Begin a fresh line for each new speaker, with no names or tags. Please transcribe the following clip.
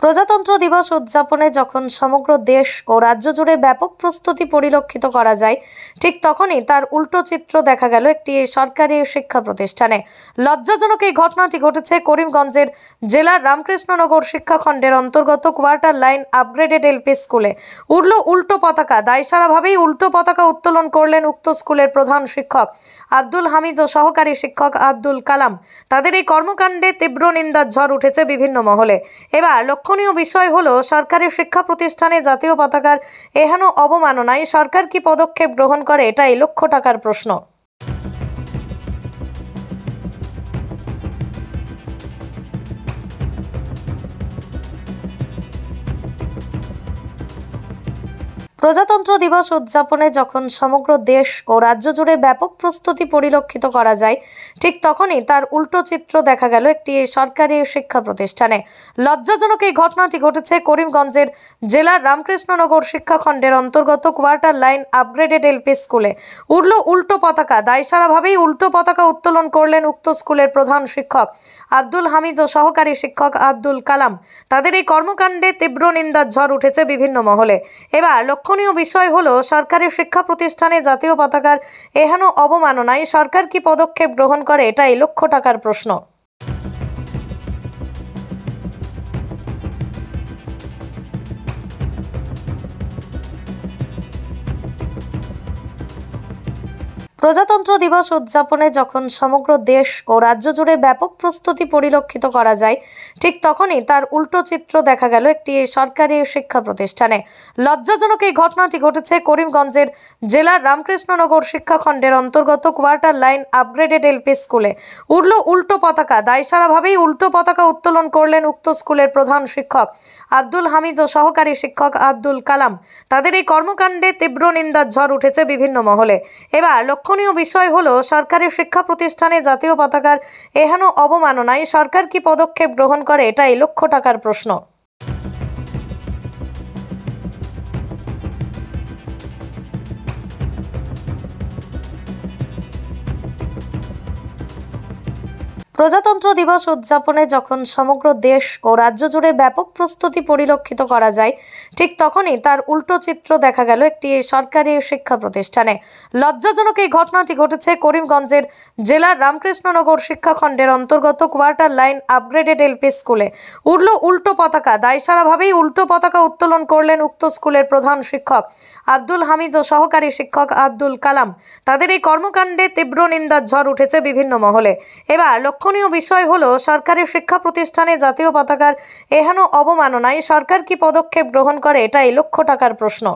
প্রজাতন্ত্র দিবস উদযাপনে যখন সমগ্র দেশ ও রাজ্য জুড়ে ব্যাপক প্রস্তুতি পরিলক্ষিত করা যায়, ঠিক তখনই তার উল্টো চিত্র দেখা গেল একটি সরকারি শিক্ষা প্রতিষ্ঠানে। লজ্জাজনক এই ঘটনাটি ঘটেছে করিমগঞ্জের জেলার রামকৃষ্ণনগর শিক্ষাখণ্ডের অন্তর্গত কোয়ার্টার লাইন আপগ্রেডেড এলপি স্কুলে। উড়ল উল্টো পতাকা। দায়সারাভাবেই উল্টো পতাকা উত্তোলন করলেন উক্ত স্কুলের প্রধান শিক্ষক আব্দুল হামিদ ও সহকারী শিক্ষক আব্দুল কালাম। তাদের এই কর্মকাণ্ডে তীব্র নিন্দার ঝড় উঠেছে বিভিন্ন মহলে। এবার লক্ষণীয় বিষয় হলো, সরকারি শিক্ষা প্রতিষ্ঠানে জাতীয় পতাকার এহেন অবমাননায় সরকার কি পদক্ষেপ গ্রহণ করে, এটাই লক্ষ টাকার প্রশ্ন। প্রজাতন্ত্র দিবস উদযাপনে যখন সমগ্র দেশ ও রাজ্য জুড়ে ব্যাপক প্রস্তুতি পরিলক্ষিত করা যায়, ঠিক তখনই তার উল্টো চিত্র দেখা গেল একটি সরকারি শিক্ষা প্রতিষ্ঠানে। লজ্জাজনক এই ঘটনাটি ঘটেছে করিমগঞ্জের জেলার রামকৃষ্ণনগর শিক্ষাখণ্ডের অন্তর্গত কোয়ার্টার লাইন আপগ্রেডেড এলপি স্কুলে। উড়ল উল্টো পতাকা। দায়সারাভাবেই উল্টো পতাকা উত্তোলন করলেন উক্ত স্কুলের প্রধান শিক্ষক আব্দুল হামিদ ও সহকারী শিক্ষক আব্দুল কালাম। তাদের এই কর্মকাণ্ডে তীব্র নিন্দার ঝড় উঠেছে বিভিন্ন মহলে। এবার লক্ষণীয় বিষয় হলো, সরকারি শিক্ষা প্রতিষ্ঠানে জাতীয় পতাকার এহেন অবমাননায় সরকার কি পদক্ষেপ গ্রহণ করে, এটাই লক্ষ টাকার প্রশ্ন। প্রজাতন্ত্র দিবস উদযাপনে যখন সমগ্র দেশ ও রাজ্য জুড়ে ব্যাপক প্রস্তুতি পরিলক্ষিত করা যায়, ঠিক তখনই তার উল্টো চিত্র দেখা গেল একটি সরকারি শিক্ষা প্রতিষ্ঠানে। লজ্জাজনক এই ঘটনাটি ঘটেছে করিমগঞ্জের জেলার রামকৃষ্ণনগর শিক্ষাখণ্ডের অন্তর্গত কোয়ার্টার লাইন আপগ্রেডেড এলপি স্কুলে। উড়ল উল্টো পতাকা। দায়সারাভাবেই উল্টো পতাকা উত্তোলন করলেন উক্ত স্কুলের প্রধান শিক্ষক আব্দুল হামিদ ও সহকারী শিক্ষক আব্দুল কালাম। তাদের এই কর্মকাণ্ডে তীব্র নিন্দার ঝড় উঠেছে বিভিন্ন মহলে। এবার লক্ষণীয় বিষয় হলো, সরকারি শিক্ষা প্রতিষ্ঠানে জাতীয় পতাকার এহেন অবমাননায় সরকার কি পদক্ষেপ গ্রহণ করে, এটাই লক্ষ টাকার প্রশ্ন। প্রজাতন্ত্র দিবস উদযাপনে যখন সমগ্র দেশ ও রাজ্য জুড়ে ব্যাপক প্রস্তুতি পরিলক্ষিত করা যায়, ঠিক তখনই তার উল্টো চিত্র দেখা গেল একটি সরকারি শিক্ষা প্রতিষ্ঠানে। লজ্জাজনক এই ঘটনাটি ঘটেছে করিমগঞ্জের জেলার রামকৃষ্ণনগর শিক্ষাখণ্ডের অন্তর্গত কোয়ার্টার লাইন আপগ্রেডেড এলপি স্কুলে। উড়ল উল্টো পতাকা। দায়সারাভাবেই উল্টো পতাকা উত্তোলন করলেন উক্ত স্কুলের প্রধান শিক্ষক আব্দুল হামিদ ও সহকারী শিক্ষক আব্দুল কালাম। তাদের এই কর্মকাণ্ডে তীব্র নিন্দার ঝড় উঠেছে বিভিন্ন মহলে। এবার লক্ষণীয় বিষয় হলো, সরকারি শিক্ষা প্রতিষ্ঠানে জাতীয় পতাকার এহেন অবমাননায় সরকার কি পদক্ষেপ গ্রহণ করে, এটাই লক্ষ টাকার প্রশ্ন।